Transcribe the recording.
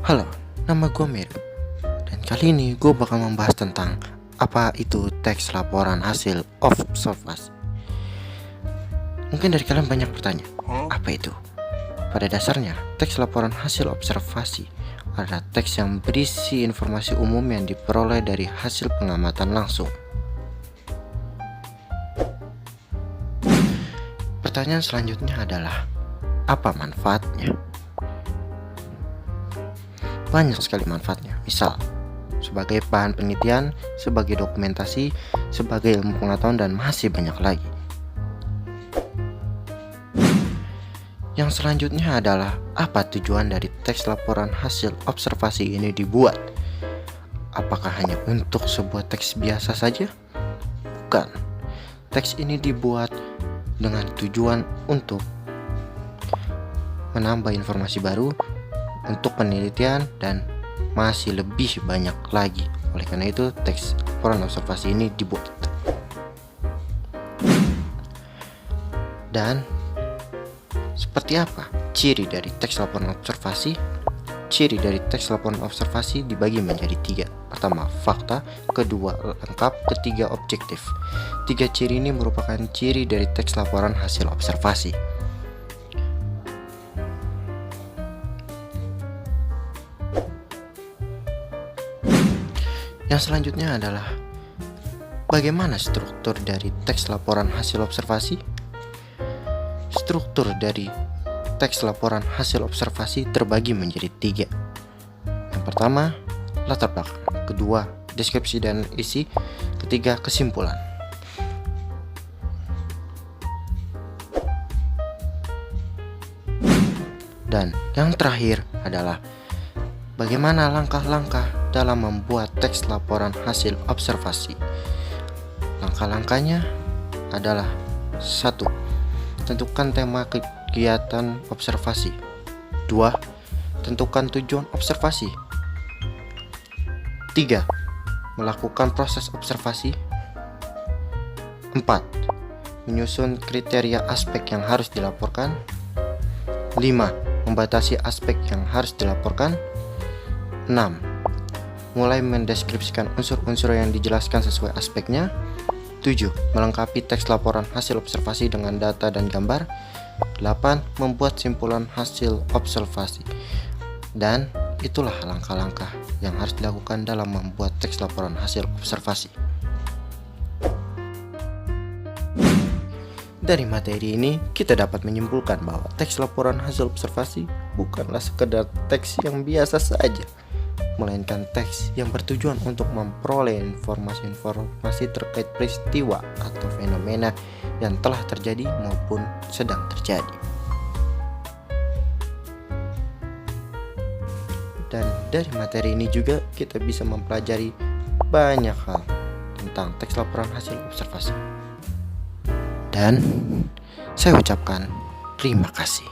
Halo, nama gue Meru. Dan kali ini gue bakal membahas tentang apa itu teks laporan hasil observasi. Mungkin dari kalian banyak bertanya, apa itu? Pada dasarnya, teks laporan hasil observasi adalah teks yang berisi informasi umum yang diperoleh dari hasil pengamatan langsung. Pertanyaan selanjutnya adalah, apa manfaatnya? Banyak sekali manfaatnya, misal sebagai bahan penelitian, sebagai dokumentasi, sebagai ilmu pengetahuan, dan masih banyak lagi. Yang selanjutnya adalah apa tujuan dari teks laporan hasil observasi ini dibuat? Apakah hanya untuk sebuah teks biasa saja? Bukan. Teks ini dibuat dengan tujuan untuk menambah informasi baru, untuk penelitian, dan masih lebih banyak lagi. Oleh karena itu, teks laporan observasi ini dibuat. Dan seperti apa ciri dari teks laporan observasi? Ciri dari teks laporan observasi dibagi menjadi 3. Pertama, fakta. Kedua, lengkap. Ketiga, objektif. 3 ciri ini merupakan ciri dari teks laporan hasil observasi. Yang selanjutnya adalah bagaimana struktur dari teks laporan hasil observasi? Struktur dari teks laporan hasil observasi terbagi menjadi 3. Yang pertama, latar belakang. Kedua, deskripsi dan isi. Ketiga, kesimpulan. Dan yang terakhir adalah bagaimana langkah-langkah dalam membuat teks laporan hasil observasi. Langkah-langkahnya adalah 1. Tentukan tema kegiatan observasi. 2. Tentukan tujuan observasi. 3. Melakukan proses observasi. 4. Menyusun kriteria aspek yang harus dilaporkan. 5. Membatasi aspek yang harus dilaporkan. 6. Mulai mendeskripsikan unsur-unsur yang dijelaskan sesuai aspeknya. 7. Melengkapi teks laporan hasil observasi dengan data dan gambar. 8. Membuat simpulan hasil observasi. Dan itulah langkah-langkah yang harus dilakukan dalam membuat teks laporan hasil observasi. Dari materi ini, kita dapat menyimpulkan bahwa teks laporan hasil observasi bukanlah sekedar teks yang biasa saja, melainkan teks yang bertujuan untuk memperoleh informasi-informasi terkait peristiwa atau fenomena yang telah terjadi maupun sedang terjadi. Dan dari materi ini juga kita bisa mempelajari banyak hal tentang teks laporan hasil observasi. Dan saya ucapkan terima kasih.